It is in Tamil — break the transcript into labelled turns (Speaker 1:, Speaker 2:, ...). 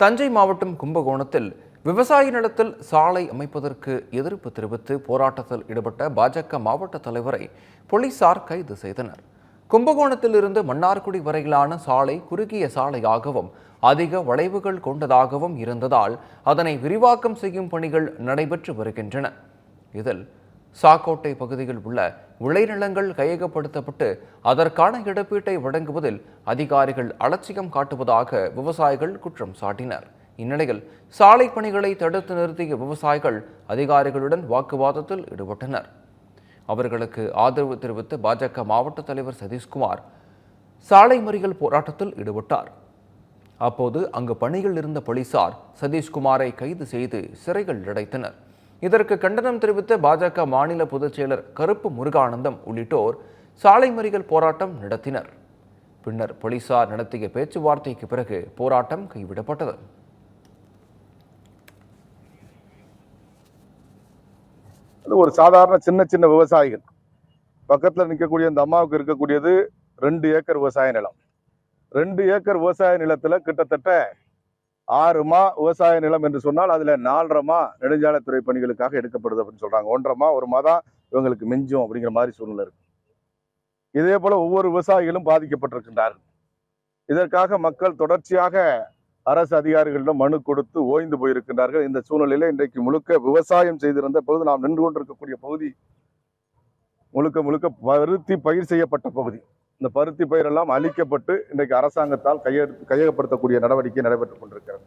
Speaker 1: தஞ்சை மாவட்டம் கும்பகோணத்தில் விவசாய நிலத்தில் சாலை அமைப்பதற்கு எதிர்ப்பு தெரிவித்து போராட்டத்தில் ஈடுபட்ட பாஜக மாவட்ட தலைவரை போலீசார் கைது செய்தனர். கும்பகோணத்தில் இருந்து மன்னார்குடி வரையிலான சாலை குறுகிய சாலையாகவும் அதிக வளைவுகள் கொண்டதாகவும் இருந்ததால் அதனை விரிவாக்கம் செய்யும் பணிகள் நடைபெற்று வருகின்றன. இதில் சாக்கோட்டை பகுதியில் உள்ள விளைநிலங்கள் கையகப்படுத்தப்பட்டு அதற்கான இழப்பீட்டை வழங்குவதில் அதிகாரிகள் அலட்சியம் காட்டுவதாக விவசாயிகள் குற்றம் சாட்டினர். இந்நிலையில் சாலை பணிகளை தடுத்து நிறுத்திய விவசாயிகள் அதிகாரிகளுடன் வாக்குவாதத்தில் ஈடுபட்டனர். அவர்களுக்கு ஆதரவு தெரிவித்த பாஜக மாவட்ட தலைவர் சதீஷ்குமார் சாலை மறியல் போராட்டத்தில் ஈடுபட்டார். அப்போது அங்கு பணியில் இருந்த போலீசார் சதீஷ்குமாரை கைது செய்து சிறையில் அடைத்தனர். இதற்கு கண்டனம் தெரிவித்த பாஜக மாநில பொதுச் செயலர் கருப்பு முருகானந்தம் உள்ளிட்டோர் சாலை மறியல் போராட்டம் நடத்தினர். பின்னர் போலீசார் நடத்திய பேச்சுவார்த்தைக்கு பிறகு போராட்டம் கைவிடப்பட்டது.
Speaker 2: ஒரு சாதாரண சின்ன சின்ன விவசாயிகள் பக்கத்தில் நிற்கக்கூடிய இந்த அம்மாவுக்கு இருக்கக்கூடியது 2 ஏக்கர் விவசாய நிலம். 2 ஏக்கர் விவசாய நிலத்துல கிட்டத்தட்ட 6 மா விவசாய நிலம் என்று சொன்னால் அதுல 4.5 மா நெடுஞ்சாலைத்துறை பணிகளுக்காக எடுக்கப்படுது அப்படின்னு சொல்றாங்க. 1.5 மா 1 மா தான் இவங்களுக்கு மிஞ்சும் அப்படிங்கிற மாதிரி சூழ்நிலை இருக்கு. இதே போல ஒவ்வொரு விவசாயிகளும் பாதிக்கப்பட்டிருக்கின்றார்கள். இதற்காக மக்கள் தொடர்ச்சியாக அரசு அதிகாரிகளிடம் மனு கொடுத்து ஓய்ந்து போயிருக்கின்றார்கள். இந்த சூழ்நிலையில இன்றைக்கு முழுக்க விவசாயம் செய்திருந்த பொழுது நாம் நின்று கொண்டிருக்கக்கூடிய பகுதி முழுக்க பருத்தி பயிர் செய்யப்பட்ட பகுதி. இந்த பருத்தி பயிரெல்லாம் அழிக்கப்பட்டு இன்றைக்கு அரசாங்கத்தால் கையகப்படுத்தக்கூடிய நடவடிக்கை நடைபெற்றுக் கொண்டிருக்கிறது.